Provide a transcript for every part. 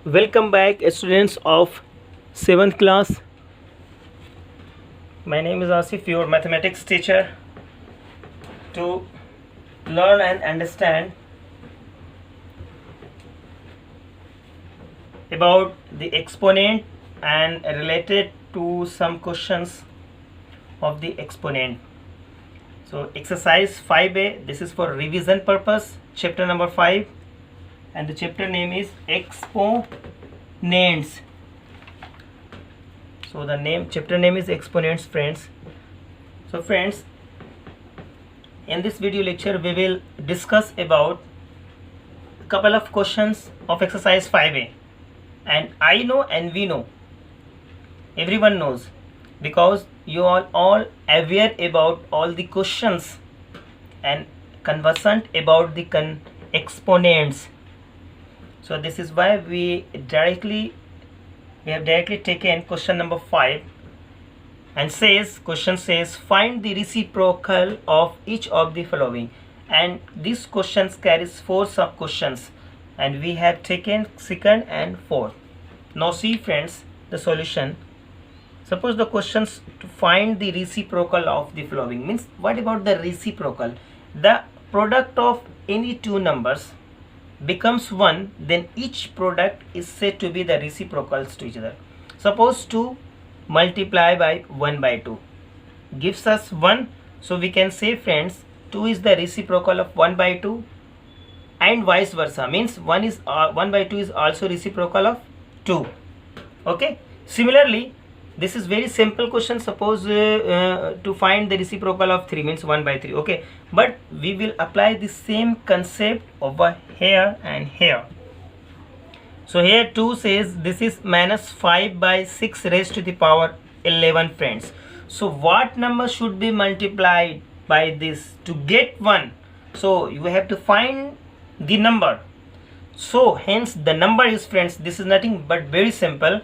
Welcome back, students of 7th class. My name is Asif, your mathematics teacher. To learn and understand about the exponent and related to some questions of the exponent. So exercise 5a, this is for revision purpose, chapter number 5, and the chapter name is exponents. So the chapter name is exponents, friends. So friends, in this video lecture we will discuss about a couple of questions of exercise 5a, and I know and we know, everyone knows, because you are all aware about all the questions and conversant about the exponents. So this is why we have directly taken question number 5, and question says find the reciprocal of each of the following, and this question carries 4 sub questions, and we have taken second and fourth. Now see friends, the solution. Suppose the questions to find the reciprocal of the following means, what about the reciprocal? The product of any two numbers becomes 1, then each product is said to be the reciprocals to each other. Suppose 2 multiply by 1 by 2 gives us 1, so we can say friends 2 is the reciprocal of 1 by 2, and vice versa, means 1 by 2 is also reciprocal of 2. Okay, similarly this is very simple question. Suppose to find the reciprocal of 3 means 1 by 3. Okay, but we will apply the same concept over here and here. So here 2 says this is minus 5 by 6 raised to the power 11, friends. So what number should be multiplied by this to get 1? So you have to find the number. So hence the number is, friends, this is nothing but very simple.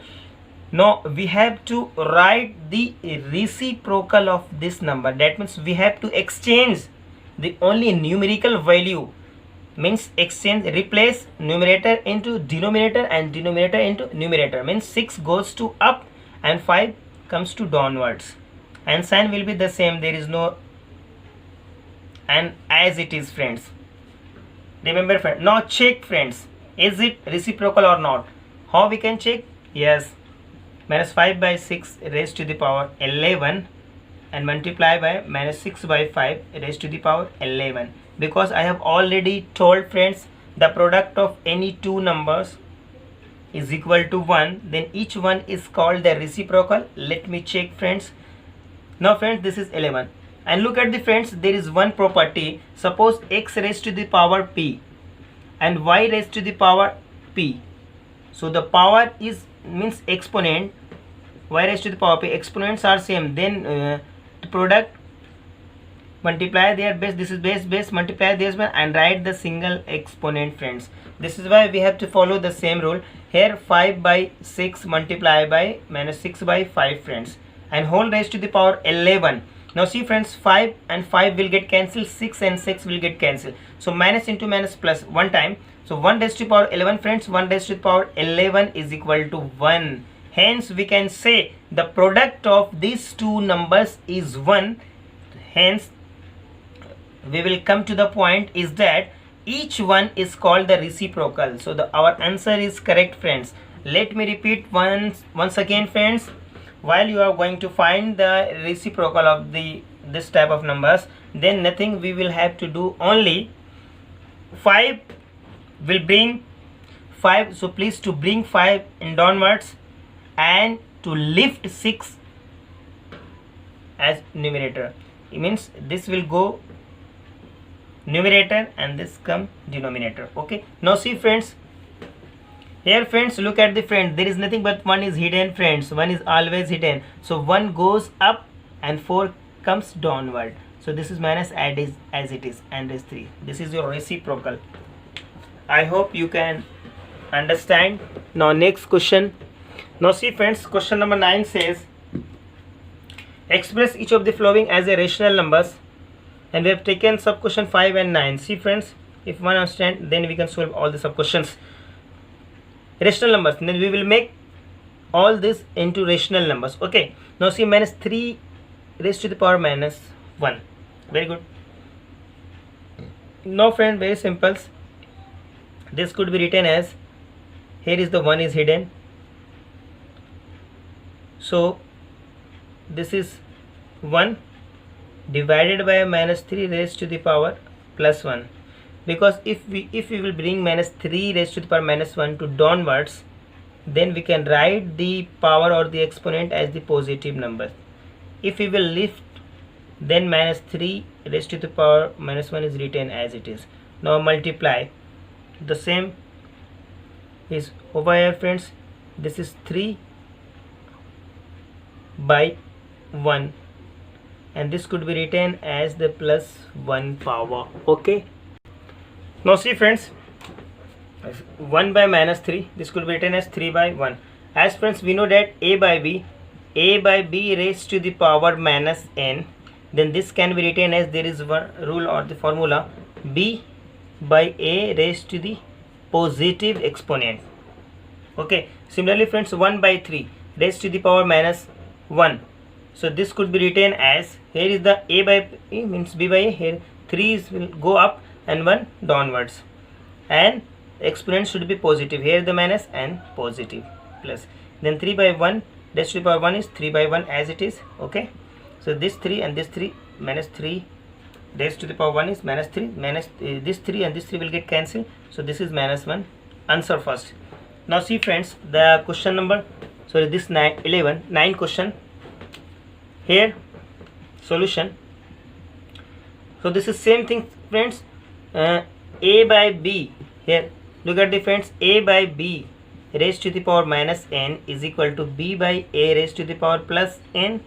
Now we have to write the reciprocal of this number. That means we have to exchange the only numerical value, means replace numerator into denominator and denominator into numerator, means 6 goes to up and 5 comes to downwards, and sign will be the same, there is no and as it is, friends. Remember friends, now check friends, is it reciprocal or not? How we can check? Yes, minus 5 by 6 raised to the power 11 and multiply by minus 6 by 5 raised to the power 11, because I have already told friends the product of any two numbers is equal to 1, then each one is called the reciprocal. Let me check friends. Now friends, this is 11, and look at the friends, there is one property. Suppose x raised to the power p and y raised to the power p, so the power is means exponent, y raised to the power p, exponents are same, then the product multiply their base, this is base multiply this one and write the single exponent, friends. This is why we have to follow the same rule. Here 5 by 6 multiply by minus 6 by 5, friends, and whole raised to the power 11. Now see friends, 5 and 5 will get cancelled, 6 and 6 will get cancelled, so minus into minus plus one time, so 1 raised to the power 11, friends, 1 raised to the power 11 is equal to 1. Hence we can say the product of these two numbers is 1. Hence we will come to the point is that each one is called the reciprocal. So our answer is correct, friends. Let me repeat once again, friends. While you are going to find the reciprocal of this type of numbers, then nothing we will have to do, only 5 will bring 5, so please to bring 5 in downwards and to lift 6 as numerator. It means this will go numerator and this come denominator. Okay, now see friends, here friends, look at the friend, there is nothing but 1 is hidden, friends, 1 is always hidden, so 1 goes up and 4 comes downward, so this is minus as it is, and this 3, this is your reciprocal. I hope you can understand. Now next question. Now see friends, question number 9 says express each of the following as a rational numbers, and we have taken sub question 5 and 9. See friends, if one understand, then we can solve all the sub questions. rational numbers, then we will make all this into rational numbers. Okay, now see minus 3 raised to the power minus 1. Very good. Now friend, very simple, this could be written as, here is the 1 is hidden, so this is 1 divided by minus 3 raised to the power plus 1, because if we will bring minus 3 raised to the power minus 1 to downwards, then we can write the power or the exponent as the positive number. If we will lift, then minus 3 raised to the power minus 1 is written as it is. Now multiply, the same is over here friends, this is 3 by 1 and this could be written as the plus 1 power. Okay, now see friends, 1 by minus 3, this could be written as 3 by 1. As friends, we know that a by b raised to the power minus n, then this can be written as, there is one rule or the formula, b by a raised to the positive exponent. Okay, similarly friends, 1 by 3 raised to the power minus 1, so this could be written as, here is the a by b means b by a, here 3 will go up and 1 downwards, and exponent should be positive, here the minus and positive plus, then 3 by 1 raised to the power 1 is 3 by 1 as it is. Okay, so this 3 and this 3, minus 3 raised to the power 1 is minus 3, minus this 3 and this 3 will get cancelled, so this is minus 1. Answer first. Now see friends, the question number, sorry, this 9 question, here solution. So this is same thing friends, a by b, here look at the friends, a by b raised to the power minus n is equal to b by a raised to the power plus n.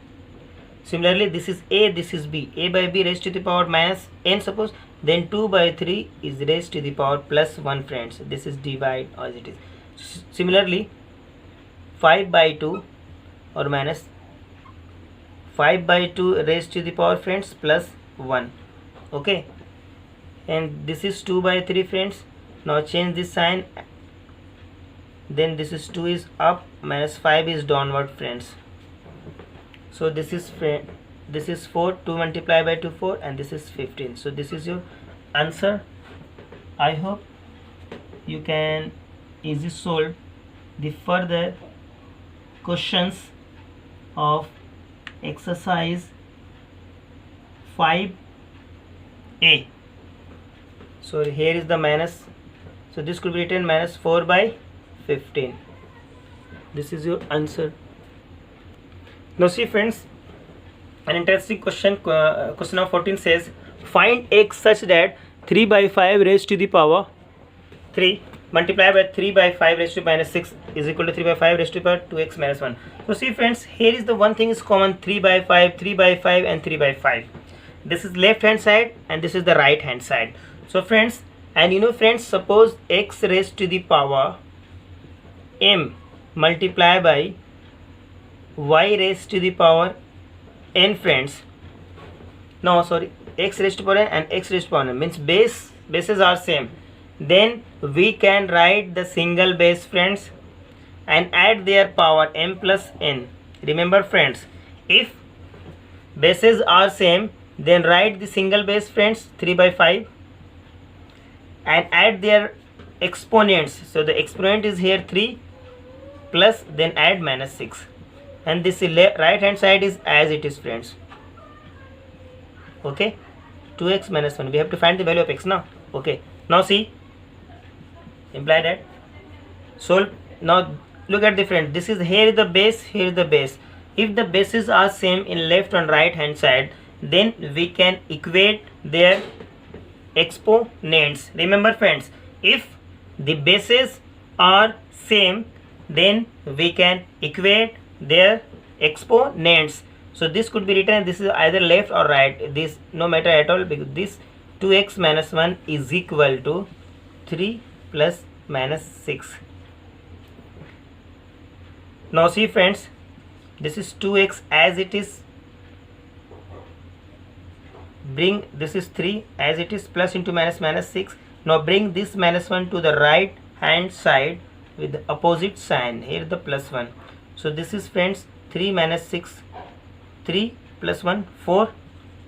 Similarly, this is a, this is b, a by b raised to the power minus n suppose, then 2 by 3 is raised to the power plus 1 friends, this is divide as it is. Similarly, 5 by 2 or minus 5 by 2 raised to the power friends plus 1. Okay, and this is 2 by 3 friends. Now change this sign, then this is 2 is up, minus 5 is downward friends. So this is 4, 2 multiplied by 2 4, and this is 15. So this is your answer. I hope you can easily solve the further questions of exercise 5a. So here is the minus, so this could be written minus 4 by 15. This is your answer. Now see friends, an interesting question, question number 14 says, find x such that 3 by 5 raised to the power 3 multiplied by 3 by 5 raised to minus 6 is equal to 3 by 5 raised to the power 2x minus 1. So see friends, here is the one thing is common, 3 by 5, 3 by 5 and 3 by 5. This is left hand side and this is the right hand side. So friends, and you know friends, suppose x raised to the power m multiplied by y raised to the power n friends. No, sorry, x raised to power n and x raised to power n means bases are same. Then we can write the single base friends and add their power m plus n. Remember friends, if bases are same, then write the single base friends 3 by 5 and add their exponents. So the exponent is here 3 plus, then add minus 6, and this right hand side is as it is friends. Okay, 2x minus 1, we have to find the value of x now. Okay, now see, imply that solve. Now look at the friend, this is here the base, here the base. If the bases are same in left and right hand side, then we can equate their exponents. Remember friends, if the bases are same, then we can equate their exponents. So this could be written, this is either left or right, this no matter at all, because this 2x minus 1 is equal to 3 plus minus 6. Now see friends, this is 2x as it is, bring this is 3 as it is, plus into minus minus 6. Now bring this minus 1 to the right hand side, with the opposite sign. Here the plus 1. So this is friends 3 minus 6. 3 plus 1 4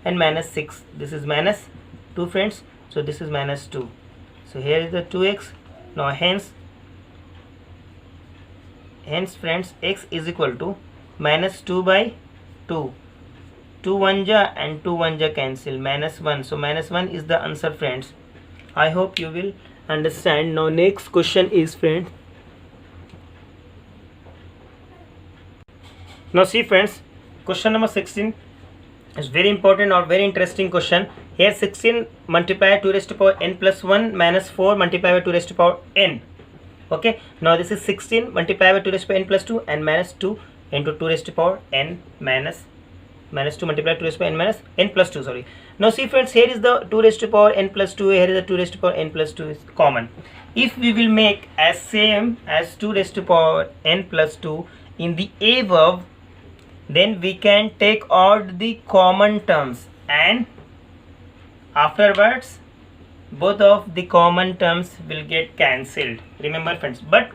and minus 6. This is minus 2 friends. So this is minus 2. So here is the 2x. Now hence friends x is equal to minus 2 by 2. 2 1 ja and 2 1 ja cancel, minus 1. So minus 1 is the answer friends. I hope you will understand. Now next question is friends. Now see friends, question number 16 is very important or very interesting question. Here 16 multiply 2 raised to power n plus 1 minus 4 multiply by 2 raised to power n. Okay, now this is 16 multiply by 2 raised to power n plus 2 and minus 2 into 2 raised to power n minus 2 multiply 2 raised to power n minus n plus 2, sorry. Now see friends, here is the 2 raised to power n plus 2, here is the 2 raised to power n plus 2 is common. If we will make as same as 2 raised to power n plus 2 in the above, then we can take out the common terms and afterwards both of the common terms will get cancelled. Remember friends, but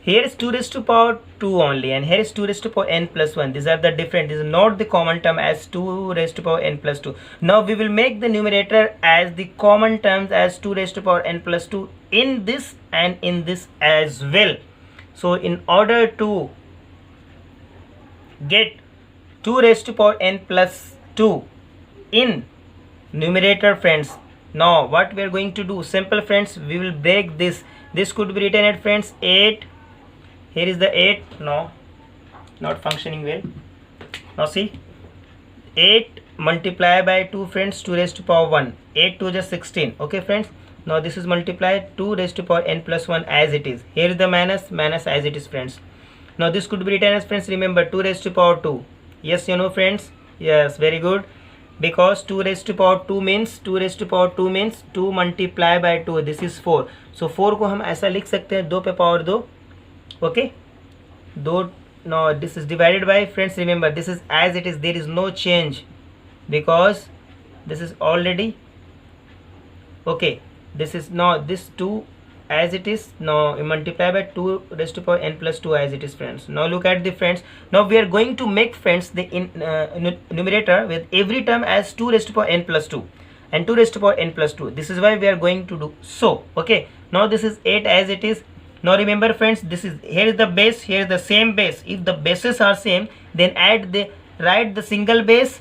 here is 2 raised to power 2 only and here is 2 raised to power n plus 1. These are the different. This is not the common term as 2 raised to power n plus 2. Now we will make the numerator as the common terms as 2 raised to power n plus 2 in this and in this as well. So in order to get 2 raised to power n plus 2 in numerator friends, now what we are going to do, simple friends, we will break this. This could be written at friends 8. Here is the 8. No, not functioning well. Now see, 8 multiply by 2 friends, 2 raised to power 1. 8 to just 16. Okay friends, now this is multiplied 2 raised to power n plus 1 as it is. Here is the minus as it is friends. Now this could be written as friends, remember 2 raised to power 2. Yes, you know friends, yes, very good. Because 2 raised to power 2 means 2 multiply by 2, this is 4. So 4 को हम ऐसा लिख सकते हैं 2 पे power 2. Okay, 2. Now this is divided by friends, remember this is as it is, there is no change because this is already okay. This is now this 2 as it is. Now multiply by 2 raised to power n plus 2 as it is friends. Now look at the friends. Now we are going to make friends the numerator with every term as 2 raised to power n plus 2 and 2 raised to power n plus 2. This is why we are going to do so. Okay, now this is 8 as it is. Now remember friends, this is, here is the base, here is the same base. If the bases are same, then write the single base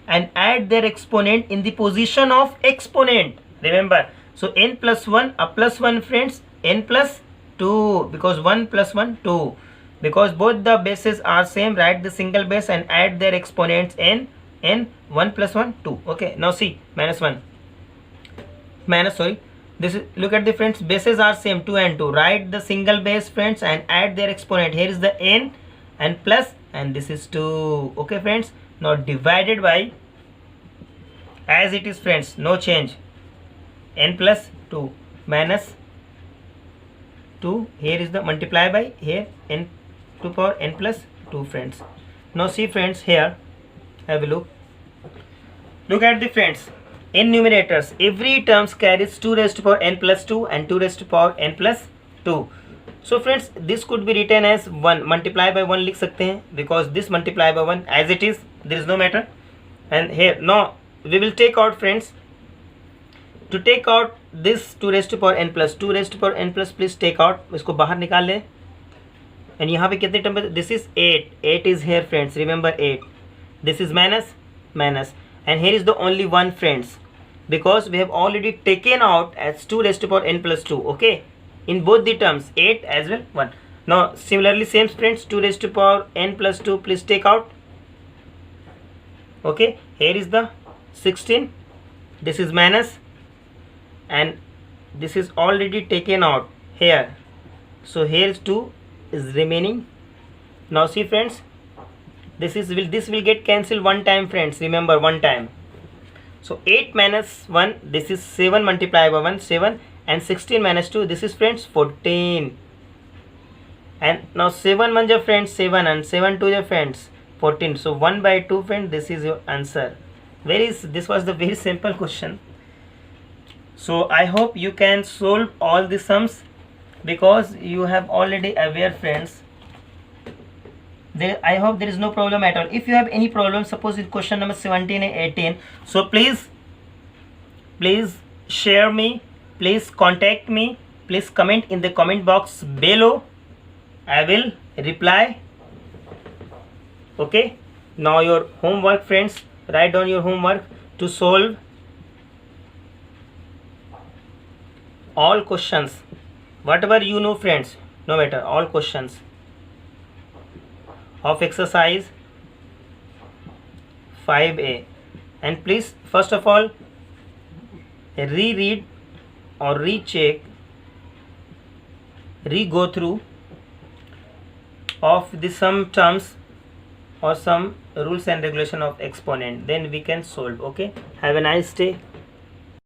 and add their exponent in the position of exponent. Remember, so n plus 1 a plus 1 friends, n plus 2, because 1 plus 1 2, because both the bases are same, write the single base and add their exponents n 1 plus 1 2. Okay, now see, this is, look at the friends, bases are same 2 and 2, write the single base friends and add their exponent. Here is the n and plus, and this is 2. Okay friends, now divided by as it is friends, no change, n plus 2 minus 2. Here is the multiply by, here n to power n plus 2 friends. Now see friends, here have a look at the friends, in numerators every terms carries 2 raised to power n plus 2 and 2 raised to power n plus 2. So friends, this could be written as 1 multiply by 1 लिख सकते हैं, because this multiply by 1 as it is, there is no matter. And here now we will take out friends, to take out this 2 raised to power n plus 2 raised to power n plus, please take out, इसको बाहर निकाल ले. And यहाँ पे कितने term, this is 8 is here friends, remember 8. This is minus, and here is the only 1 friends, because we have already taken out as 2 raised to power n plus 2. Okay, in both the terms 8 as well 1. Now similarly same friends, 2 raised to power n plus 2, please take out. Okay, here is the 16, this is minus, and this is already taken out here, so here is 2 is remaining. Now see friends, this will get cancelled one time friends, remember one time. So 8 minus 1, this is 7 multiplied by 1 7, and 16 minus 2, this is friends 14. And now 7 1 ja friends 7 and 7 2 ja friends 14. So 1 by 2 friends, this is your answer. This was the very simple question. So I hope you can solve all the sums because you have already aware, friends. I hope there is no problem at all. If you have any problem, suppose with question number 17 and 18, so please share me, please contact me, please comment in the comment box below. I will reply. Okay, now your homework, friends. Write down your homework to solve all questions, whatever you know, friends, no matter, all questions of exercise 5A. And please, first of all, reread or recheck, re-go through of the some terms or some rules and regulation of exponent, then we can solve. Okay, have a nice day.